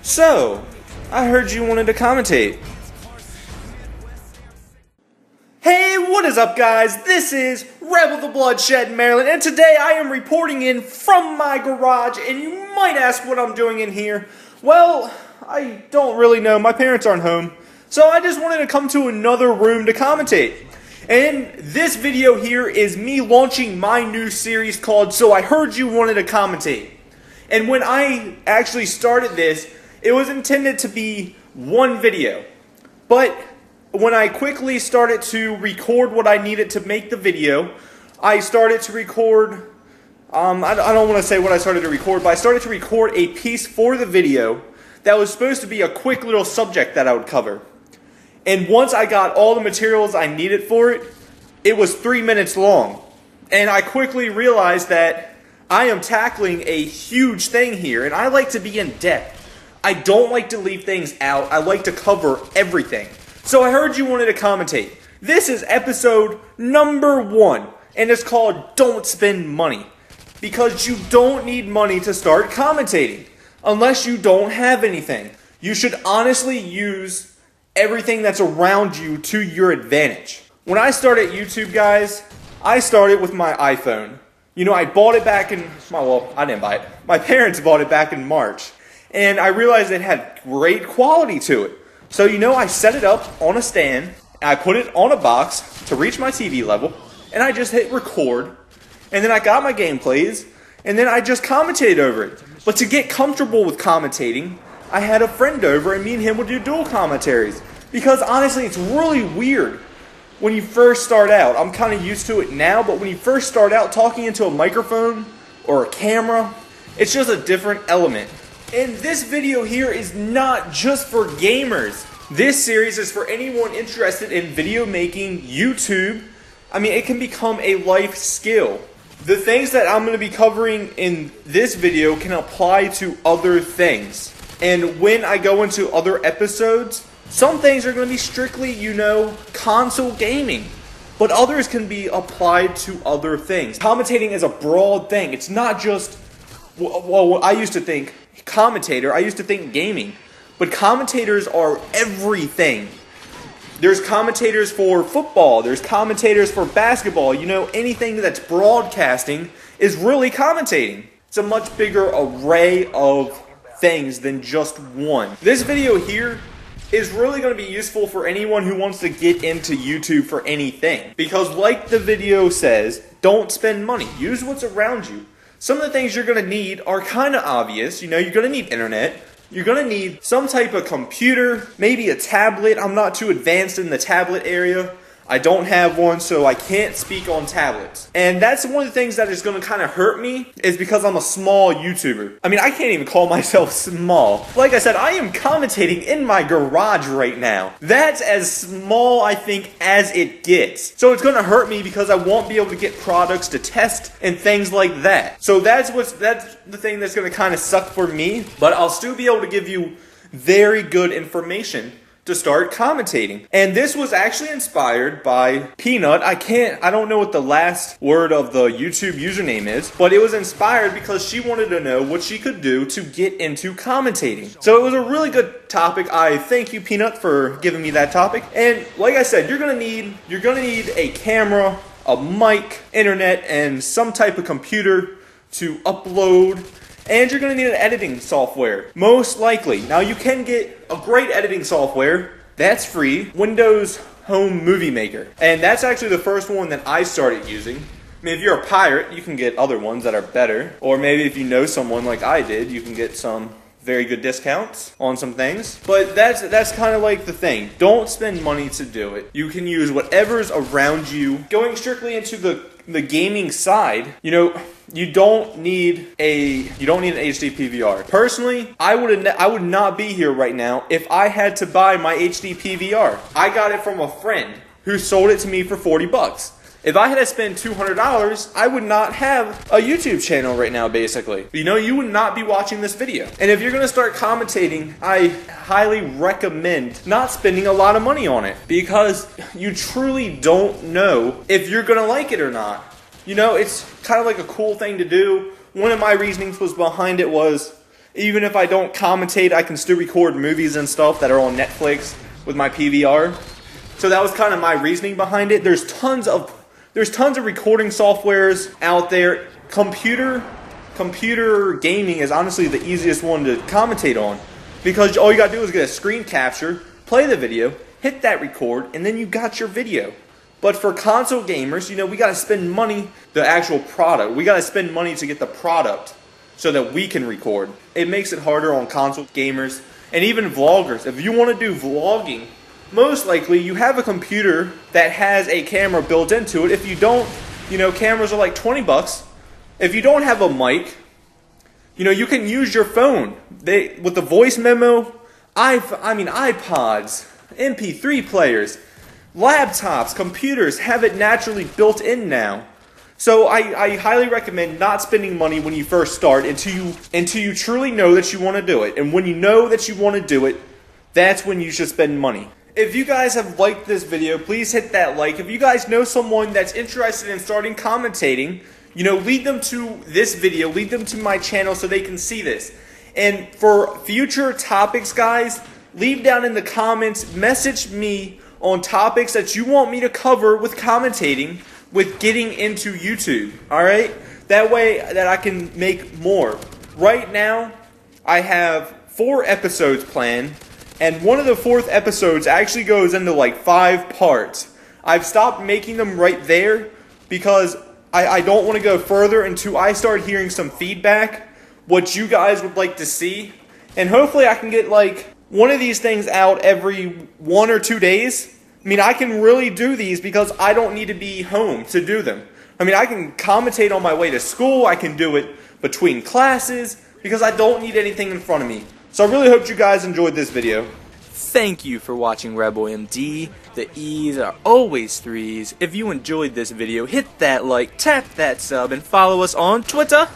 So, I heard you wanted to commentate. Hey, what is up, guys? This is Rebel the Bloodshed Maryland, and today I am reporting in from my garage, and you might ask what I'm doing in here. Well, I don't really know. My parents aren't home, so I just wanted to come to another room to commentate. And this video here is me launching my new series called So I Heard You Wanted to Commentate. And when I actually started this, it was intended to be one video. But when I quickly started to record what I needed to make the video, I started to record, I don't want to say what I started to record, but I started to record a piece for the video that was supposed to be a quick little subject that I would cover. And once I got all the materials I needed for it, it was 3 minutes long. And I quickly realized that I am tackling a huge thing here, and I like to be in depth. I don't like to leave things out. I like to cover everything. So I heard you wanted to commentate. This is episode number 1, and it's called Don't Spend Money. Because you don't need money to start commentating, unless you don't have anything. You should honestly use everything that's around you to your advantage. When I started YouTube, guys, I started with my iPhone. You know, I bought it back in, well, I didn't buy it. My parents bought it back in March. And I realized it had great quality to it. So, you know, I set it up on a stand, and I put it on a box to reach my TV level, and I just hit record, and then I got my gameplays, and then I just commentated over it. But to get comfortable with commentating, I had a friend over, and me and him would do dual commentaries. Because honestly, it's really weird when you first start out. I'm kind of used to it now, but when you first start out talking into a microphone or a camera, it's just a different element. And this video here is not just for gamers. This series is for anyone interested in video making, YouTube. I mean, it can become a life skill. The things that I'm going to be covering in this video can apply to other things. And when I go into other episodes, some things are going to be strictly, you know, console gaming. But others can be applied to other things. Commentating is a broad thing. It's not just, well, I used to think commentator, I used to think gaming. But commentators are everything. There's commentators for football, there's commentators for basketball. You know, anything that's broadcasting is really commentating. It's a much bigger array of things than just one. This video here is really going to be useful for anyone who wants to get into YouTube for anything. Because like the video says, don't spend money. Use what's around you. Some of the things you're going to need are kind of obvious. You know, you're going to need internet. You're going to need some type of computer, maybe a tablet. I'm not too advanced in the tablet area. I don't have one, so I can't speak on tablets. And that's one of the things that is going to kind of hurt me, is because I'm a small YouTuber. I mean, I can't even call myself small. Like I said, I am commentating in my garage right now. That's as small, I think, as it gets. So it's going to hurt me because I won't be able to get products to test and things like that. So that's the thing that's going to kind of suck for me. But I'll still be able to give you very good information to start commentating. And this was actually inspired by Peanut. I don't know what the last word of the YouTube username is, but it was inspired because she wanted to know what she could do to get into commentating. So it was a really good topic. I thank you, Peanut, for giving me that topic. And like I said, you're gonna need a camera, a mic, internet, and some type of computer to upload. And you're going to need an editing software, most likely. Now, you can get a great editing software that's free, Windows Home Movie Maker. And that's actually the first one that I started using. I mean, if you're a pirate, you can get other ones that are better. Or maybe if you know someone like I did, you can get some very good discounts on some things. But that's kind of like the thing. Don't spend money to do it. You can use whatever's around you. Going strictly into the gaming side, you know, you don't need an HD PVR. Personally, I would not be here right now if I had to buy my HD PVR. I got it from a friend who sold it to me for 40 bucks. If I had to spend $200, I would not have a YouTube channel right now, basically. You know, you would not be watching this video. And if you're going to start commentating, I highly recommend not spending a lot of money on it, because you truly don't know if you're going to like it or not. You know, it's kind of like a cool thing to do. One of my reasonings behind it was, Even if I don't commentate, I can still record movies and stuff that are on Netflix with my PVR. So that was kind of my reasoning behind it. There's tons of recording softwares out there. Computer gaming is honestly the easiest one to commentate on, because all you gotta do is get a screen capture, play the video, hit that record, and then you got your video. But for console gamers, you know, we gotta spend money, the actual product. We gotta spend money to get the product so that we can record. It makes it harder on console gamers and even vloggers. If you want to do vlogging, most likely you have a computer that has a camera built into it. If you don't, you know, cameras are like 20 bucks. If you don't have a mic, you know, you can use your phone. With the voice memo, iPods, MP3 players, laptops, computers have it naturally built in now. So I highly recommend not spending money when you first start until you truly know that you want to do it. And when you know that you want to do it, that's when you should spend money. If you guys have liked this video, please hit that like. If you guys know someone that's interested in starting commentating, you know, lead them to this video, lead them to my channel so they can see this. And for future topics, guys, leave down in the comments, message me on topics that you want me to cover with commentating, with getting into YouTube, alright? That way that I can make more. Right now, I have 4 episodes planned, and one of the 4th episodes actually goes into like 5 parts. I've stopped making them right there because I don't want to go further until I start hearing some feedback, what you guys would like to see. And hopefully I can get like one of these things out every 1 or 2 days. I mean, I can really do these because I don't need to be home to do them. I mean, I can commentate on my way to school. I can do it between classes because I don't need anything in front of me. So I really hope you guys enjoyed this video. Thank you for watching Rebel MD. The E's are always 3's. If you enjoyed this video, hit that like, tap that sub, and follow us on Twitter.